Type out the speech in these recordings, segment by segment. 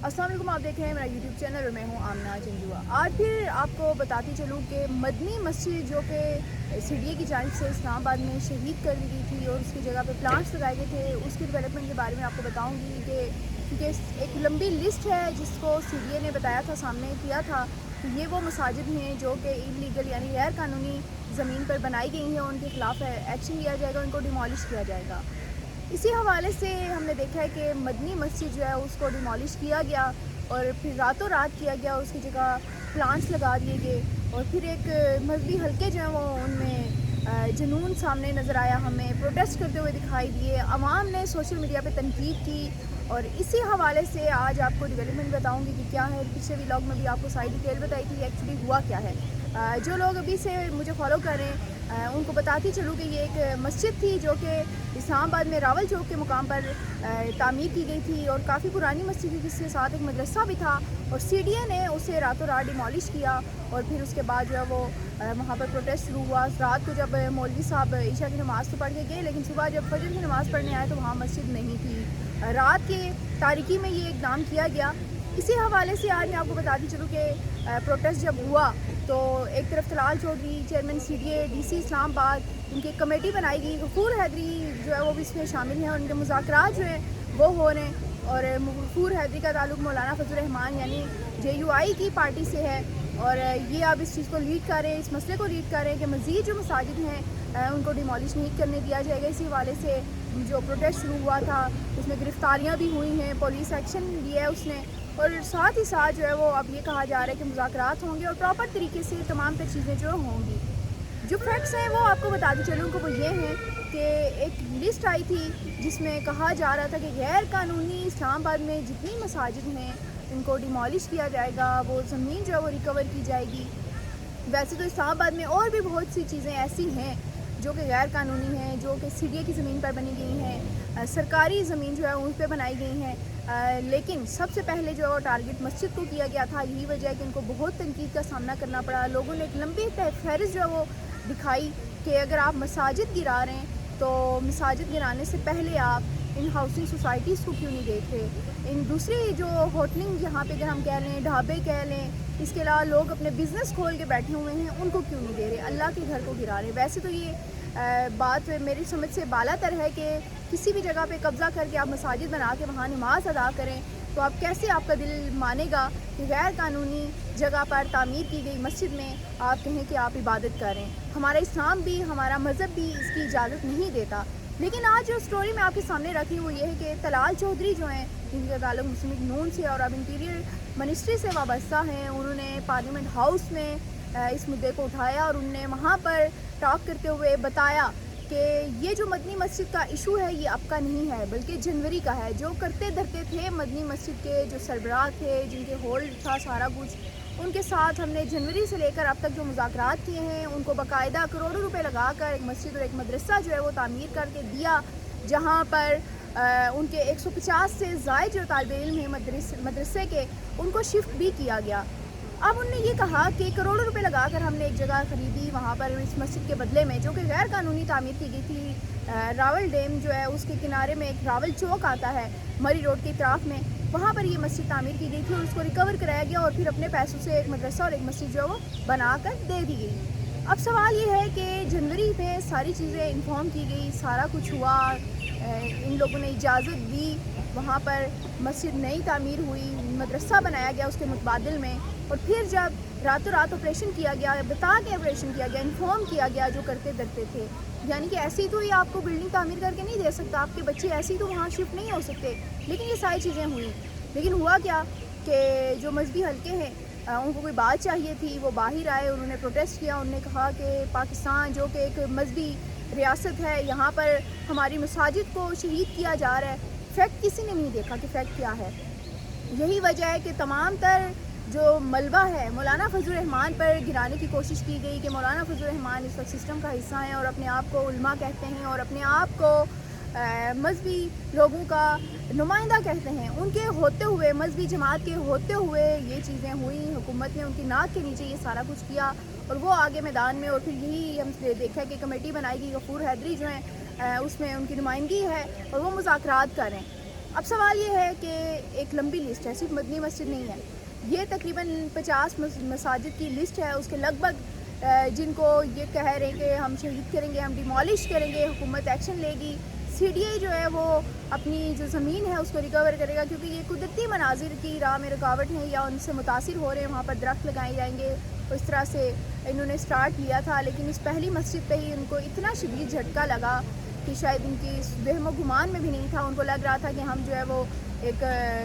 अस्सलाम वालेकुम, आप देख रहे हैं मेरा यूट्यूब चैनल और मैं हूं आमना जंजुआ। आज फिर आपको बताती चलूं कि मदनी मस्जिद जो कि सीडीए की जानिब से इस्लामाबाद में शहीद कर दी गई थी और उसकी जगह पे प्लांट्स लगाए गए थे, उसकी डेवलपमेंट के बारे में आपको बताऊंगी कि क्योंकि एक लंबी लिस्ट है जिसको सीडीए ने बताया था, सामने किया था कि ये वो मसाजिद हैं जो कि इलीगल यानी गैर कानूनी ज़मीन पर बनाई गई हैं, उनके ख़िलाफ़ एक्शन लिया जाएगा, उनको डिमोलिश किया जाएगा। इसी हवाले से हमने देखा है कि मदनी मस्जिद जो है उसको डिमोलिश किया गया और फिर रातों रात किया गया, उसकी जगह प्लांट्स लगा दिए गए और फिर एक मजहबी हल्के जो हैं वो उनमें जुनून सामने नज़र आया, हमें प्रोटेस्ट करते हुए दिखाई दिए, आवाम ने सोशल मीडिया पे तनकीद की। और इसी हवाले से आज आपको डेवलपमेंट बताऊंगी कि क्या है। पिछले व्लॉग में भी आपको सारी डिटेल बताई थी एक्चुअली हुआ क्या है। जो लोग अभी से मुझे फॉलो कर रहे हैं उनको बताती चलूँ कि ये एक मस्जिद थी जो कि इस्लामाबाद में रावल चौक के मुकाम पर तामीर की गई थी और काफ़ी पुरानी मस्जिद थी, जिसके साथ एक मदरसा भी था और सीडीए ने उसे रातों रात डिमोलिश किया। और फिर उसके बाद जो है वो वहाँ पर प्रोटेस्ट शुरू हुआ। रात को जब मौलवी साहब ईशा की नमाज़ तो पढ़ के गए, लेकिन सुबह जब फजर की नमाज़ पढ़ने आए तो वहाँ मस्जिद नहीं थी। रात के तारीकी में ये इक़दाम किया गया। इसी हवाले से आज मैं आपको बताती चलूँ कि प्रोटेस्ट जब हुआ तो एक तरफ Talal Chaudhry chairman CDA DC Islamabad, उनकी कमेटी बनाई गई, गफूर हैदरी जो है वो भी इसमें शामिल हैं और उनके मुज़ाकरात जो हैं वो हो रहे हैं। और गफूर हैदरी का ताल्लुक़ मौलाना फजल रहमान यानी JUI की पार्टी से है और ये अब इस चीज़ को लीड कर रहे हैं, इस मसले को लीड कर रहे हैं कि मज़ीद जो मसाजिद हैं उनको डिमोलिश नहीं करने दिया जाएगा। इसी हवाले से जो प्रोटेस्ट शुरू हुआ था उसमें गिरफ्तारियाँ भी हुई हैं, पुलिस एक्शन लिया है उसने और साथ ही साथ जो है वो अब ये कहा जा रहा है कि मुज़ाकरात होंगे और प्रॉपर तरीके से तमाम तर चीज़ें जो होंगी। जो फैक्ट्स हैं वो आपको बताती चलूँ कि वो ये हैं कि एक लिस्ट आई थी जिसमें कहा जा रहा था कि गैर कानूनी इस्लामाबाद में जितनी मसाजिद हैं उनको डिमोलिश किया जाएगा, वो ज़मीन जो है वो रिकवर की जाएगी। वैसे तो इस्लामाबाद में और भी बहुत सी चीज़ें ऐसी हैं जो कि गैर कानूनी हैं, जो कि सीडीए की ज़मीन पर बनी गई हैं, सरकारी ज़मीन जो है उन पर बनाई गई हैं। लेकिन सबसे पहले जो है वो टारगेट मस्जिद को किया गया था। यही वजह है कि उनको बहुत तनकीद का सामना करना पड़ा। लोगों ने एक लंबी फहरिस्त जो है वो दिखाई कि अगर आप मसाजिद गिरा रहे हैं तो मसाजिद गिराने से पहले आप इन हाउसिंग सोसाइटीज़ को क्यों नहीं देख रहे। इन दूसरी जो होटलिंग यहाँ पे अगर हम कह लें, ढाबे कह लें, इसके अलावा लोग अपने बिज़नेस खोल के बैठे हुए हैं, उनको क्यों नहीं दे रहे, अल्लाह के घर को गिरा रहे। वैसे तो ये बात मेरी समझ से बालातर है कि किसी भी जगह पे कब्ज़ा करके आप मसाजिद बना के वहाँ नमाज अदा करें तो आप कैसे, आपका दिल मानेगा कि गैर कानूनी जगह पर तामीर की गई मस्जिद में आप कहें कि आप इबादत करें। हमारा इस्लाम भी, हमारा मज़हब भी इसकी इजाज़त नहीं देता। लेकिन आज जो स्टोरी मैं आपके सामने रखी वो ये है कि तलाल चौधरी जो हैं, जिनका ताल्लुक़ मुस्लिम लीग नून से और अब इंटीरियर मिनिस्ट्री से वाबस्ता हैं, उन्होंने पार्लियामेंट हाउस में इस मुद्दे को उठाया और उनने वहाँ पर टॉक करते हुए बताया कि ये जो मदनी मस्जिद का इशू है ये अब का नहीं है बल्कि जनवरी का है। जो करते धरते थे मदनी मस्जिद के जो सरबराह थे, जिनके होल्ड था सारा कुछ, उनके साथ हमने जनवरी से लेकर अब तक जो मुज़ाकरात किए हैं, उनको बाकायदा करोड़ों रुपए लगाकर एक मस्जिद और एक मदरसा जो है वो तामीर करके दिया, जहाँ पर उनके 150 से ज़ायद जो तालिब इल्म हैं मदरसे के, उनको शिफ्ट भी किया गया। अब उनने ये कहा कि करोड़ों रुपए लगाकर हमने एक जगह ख़रीदी वहाँ पर इस मस्जिद के बदले में, जो कि गैर कानूनी तामीर की गई थी। रावल डैम जो है उसके किनारे में एक रावल चौक आता है मरी रोड की तरफ में, वहाँ पर ये मस्जिद तामीर की गई थी और उसको रिकवर कराया गया और फिर अपने पैसों से एक मदरसा और एक मस्जिद जो है वो बना कर दे दी गई। अब सवाल ये है कि जनवरी में सारी चीज़ें इन्फॉर्म की गई, सारा कुछ हुआ, इन लोगों ने इजाज़त दी, वहाँ पर मस्जिद नई तामीर हुई, मदरसा बनाया गया उसके मुतबादिल में, और फिर जब रातों रात ऑपरेशन किया गया, बता के ऑपरेशन किया गया, इन्फॉर्म किया गया जो करते डरते थे, यानी कि ऐसे ही तो ये आपको बिल्डिंग तामीर करके नहीं दे सकता, आपके बच्चे ऐसे ही तो वहाँ शिफ्ट नहीं हो सकते। लेकिन ये सारी चीज़ें हुई। लेकिन हुआ क्या कि जो मजहबी हल्के हैं उनको कोई बात चाहिए थी, वो बाहर आए, उन्होंने प्रोटेस्ट किया, उन्होंने कहा कि पाकिस्तान जो कि एक मजहबी रियासत है, यहाँ पर हमारी मसाजिद को शहीद किया जा रहा है। फैक्ट किसी ने नहीं देखा कि फ़ैक्ट क्या है। यही वजह है कि तमाम तर जो मलबा है मौलाना फजल रहमान पर गिराने की कोशिश की गई कि मौलाना फजल रहमान इस वक्त सिस्टम का हिस्सा हैं और अपने आप को उल्मा कहते हैं और अपने आप को मजहबी लोगों का नुमाइंदा कहते हैं। उनके होते हुए, मजहबी जमात के होते हुए ये चीज़ें हुई, हुकूमत ने उनकी नाक के नीचे ये सारा कुछ किया और वो आगे मैदान में, और फिर यही हमने देखा कि कमेटी बनाएगी, गफूर हैदरी जो हैं उसमें उनकी नुमाइंदगी है और वो मुज़ाकरात कर रहे हैं। اب سوال یہ ہے کہ ایک لمبی لسٹ ہے، صرف مدنی مسجد نہیں ہے، یہ تقریباً 50 مساجد کی لسٹ ہے، اس کے لگ بھگ جن کو یہ کہہ رہے ہیں کہ ہم شہید کریں گے، ہم ڈیمالش کریں گے، حکومت ایکشن لے گی، سی ڈی اے جو ہے وہ اپنی جو زمین ہے اس کو ریکور کرے گا، کیونکہ یہ قدرتی مناظر کی راہ میں رکاوٹ ہیں یا ان سے متاثر ہو رہے ہیں، وہاں پر درخت لگائے جائیں گے، اس طرح سے انہوں نے سٹارٹ کیا تھا، لیکن اس پہلی مسجد پہ ہی ان کو اتنا شدید جھٹکا لگا کہ شاید ان کی وہم و گمان میں بھی نہیں تھا، ان کو لگ رہا تھا کہ ہم جو ہے وہ ایک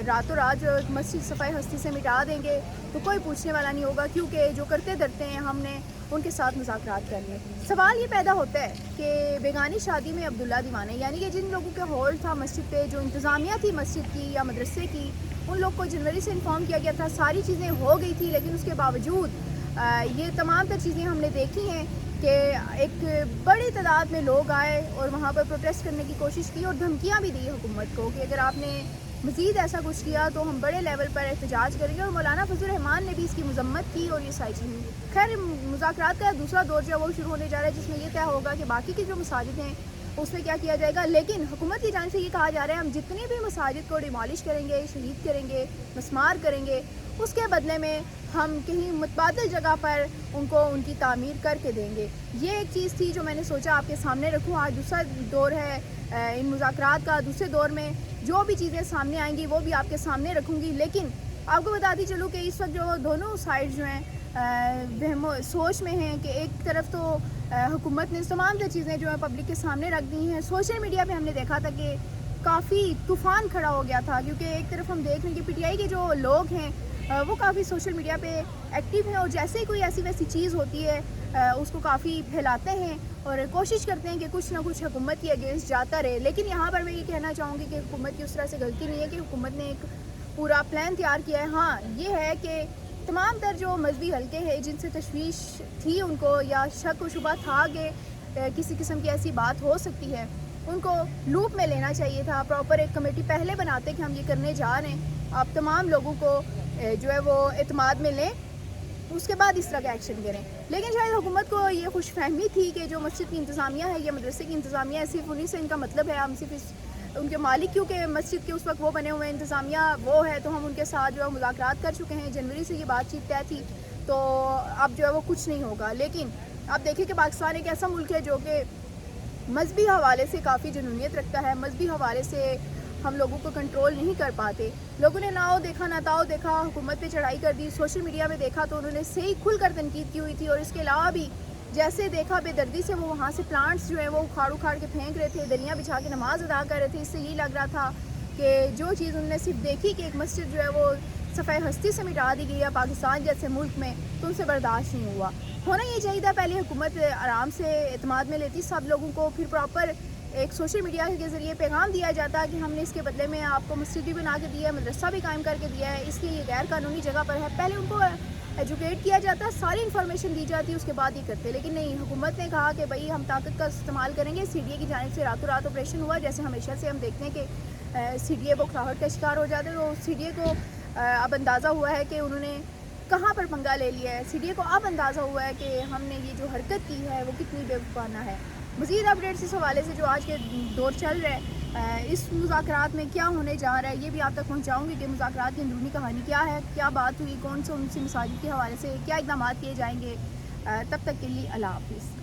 راتوں رات جو ایک مسجد صفائی ہستی سے مٹا دیں گے تو کوئی پوچھنے والا نہیں ہوگا، کیونکہ جو کرتے درتے ہیں ہم نے ان کے ساتھ مذاکرات کر لیے۔ سوال یہ پیدا ہوتا ہے کہ بیگانی شادی میں عبداللہ دیوانے، یعنی کہ جن لوگوں کے ہول تھا مسجد پہ، جو انتظامیہ تھی مسجد کی یا مدرسے کی، ان لوگ کو جنوری سے انفارم کیا گیا تھا، ساری چیزیں ہو گئی تھی، لیکن اس کے باوجود یہ تمام تر چیزیں ہم نے دیکھی ہیں کہ ایک بڑی تعداد میں لوگ آئے اور وہاں پر پروٹیسٹ کرنے کی کوشش کی اور دھمکیاں بھی دی حکومت کو کہ اگر آپ نے مزید ایسا کچھ کیا تو ہم بڑے لیول پر احتجاج کریں گے، اور مولانا فضل الرحمان نے بھی اس کی مذمت کی اور یہ ساری چیزیں۔ خیر، مذاکرات کا دوسرا دور جو ہے وہ شروع ہونے جا رہا ہے، جس میں یہ طے ہوگا کہ باقی کی جو مساجد ہیں اس میں کیا کیا جائے گا، لیکن حکومت کی جانب سے یہ کہا جا رہا ہے ہم جتنی بھی مساجد کو ڈیمالش کریں گے، شہید کریں گے، مسمار کریں گے، اس کے بدلے میں ہم کہیں متبادل جگہ پر ان کو ان کی تعمیر کر کے دیں گے۔ یہ ایک چیز تھی جو میں نے سوچا آپ کے سامنے رکھوں۔ آج دوسرا دور ہے ان مذاکرات کا، دوسرے دور میں جو بھی چیزیں سامنے آئیں گی وہ بھی آپ کے سامنے رکھوں گی، لیکن آپ کو بتاتی چلوں کہ اس وقت جو دونوں سائڈ جو ہیں وہم سوچ میں ہیں کہ ایک طرف تو حکومت نے تمام جو چیزیں جو ہیں پبلک کے سامنے رکھ دی ہیں۔ سوشل میڈیا پہ ہم نے دیکھا تھا کہ کافی طوفان کھڑا ہو گیا تھا، کیونکہ ایک طرف ہم دیکھ رہے ہیں کہ پی ٹی آئی کے جو لوگ ہیں وہ کافی سوشل میڈیا پہ ایکٹیو ہیں، اور جیسے ہی کوئی ایسی ویسی چیز ہوتی ہے اس کو کافی پھیلاتے ہیں اور کوشش کرتے ہیں کہ کچھ نہ کچھ حکومت کی اگینسٹ جاتا رہے۔ لیکن یہاں پر میں یہ کہنا چاہوں گی کہ حکومت کی اس طرح سے غلطی نہیں ہے کہ حکومت نے ایک پورا پلان تیار کیا ہے۔ ہاں، یہ ہے کہ تمام تر جو مذہبی حلقے ہیں جن سے تشویش تھی ان کو یا شک و شبہ تھا کہ کسی قسم کی ایسی بات ہو سکتی ہے، ان کو لوپ میں لینا چاہیے تھا، پراپر ایک کمیٹی پہلے بناتے کہ ہم یہ کرنے جا رہے ہیں، آپ تمام لوگوں کو جو ہے وہ اعتماد میں لیں، اس کے بعد اس طرح کا ایکشن کریں۔ لیکن شاید حکومت کو یہ خوش فہمی تھی کہ جو مسجد کی انتظامیہ ہے یا مدرسے کی انتظامیہ ہے، صرف انہی سے ان کا مطلب ہے، ہم صرف ان کے مالک کیونکہ مسجد کے اس وقت وہ بنے ہوئے انتظامیہ وہ ہے تو ہم ان کے ساتھ جو ہے مذاکرات کر چکے ہیں، جنوری سے یہ بات چیت طے تھی، تو اب جو ہے وہ کچھ نہیں ہوگا۔ لیکن آپ دیکھیں کہ پاکستان ایک ایسا ملک ہے جو کہ مذہبی حوالے سے کافی جنونیت رکھتا ہے، مذہبی حوالے سے ہم لوگوں کو کنٹرول نہیں کر پاتے۔ لوگوں نے ناؤ دیکھا نہ تاؤ دیکھا، حکومت پہ چڑھائی کر دی، سوشل میڈیا میں دیکھا تو انہوں نے صحیح کھل کر تنقید کی ہوئی تھی، اور اس کے علاوہ بھی جیسے دیکھا بے دردی سے وہ وہاں سے پلانٹس جو ہیں وہ اکھاڑ کے پھینک رہے تھے، دلیاں بچھا کے نماز ادا کر رہے تھے۔ اس سے یہی لگ رہا تھا کہ جو چیز انہوں نے صرف دیکھی کہ ایک مسجد جو ہے وہ صفائی ہستی سے مٹا دی گئی ہے پاکستان جیسے ملک میں، تو ان سے برداشت نہیں ہوا۔ ہونا یہ چاہیے تھا پہلے حکومت آرام سے اعتماد میں لیتی سب لوگوں کو، پھر پراپر ایک سوشل میڈیا کے ذریعے پیغام دیا جاتا کہ ہم نے اس کے بدلے میں آپ کو مسجد بھی بنا کے دیا ہے، مدرسہ بھی قائم کر کے دیا ہے، اس لیے یہ غیر قانونی جگہ پر ہے۔ پہلے ان کو ایجوکیٹ کیا جاتا، ساری انفارمیشن دی جاتی، اس کے بعد یہ کرتے، لیکن نہیں، حکومت نے کہا کہ بھائی ہم طاقت کا استعمال کریں گے۔ سی ڈی اے کی جانب سے راتوں رات آپریشن ہوا، جیسے ہمیشہ سے ہم دیکھتے ہیں کہ سی ڈی اے بکھراہٹ کا شکار ہو جاتے ہیں، تو سی ڈی اے کو اب اندازہ ہوا ہے کہ انہوں نے کہاں پر پنگا لے لیا ہے۔ سی ڈی اے کو اب اندازہ ہوا ہے کہ ہم نے یہ جو حرکت کی ہے وہ کتنی بے وقوفانہ ہے۔ مزید اپڈیٹس اس حوالے سے جو آج کے دور چل رہا ہے، اس مذاکرات میں کیا ہونے جا رہا ہے، یہ بھی آپ تک پہنچاؤں گی کہ مذاکرات کی اندرونی کہانی کیا ہے، کیا بات ہوئی، کون سے ان سے مساجد کے حوالے سے کیا اقدامات کیے جائیں گے۔ تب تک کے لیے اللہ حافظ۔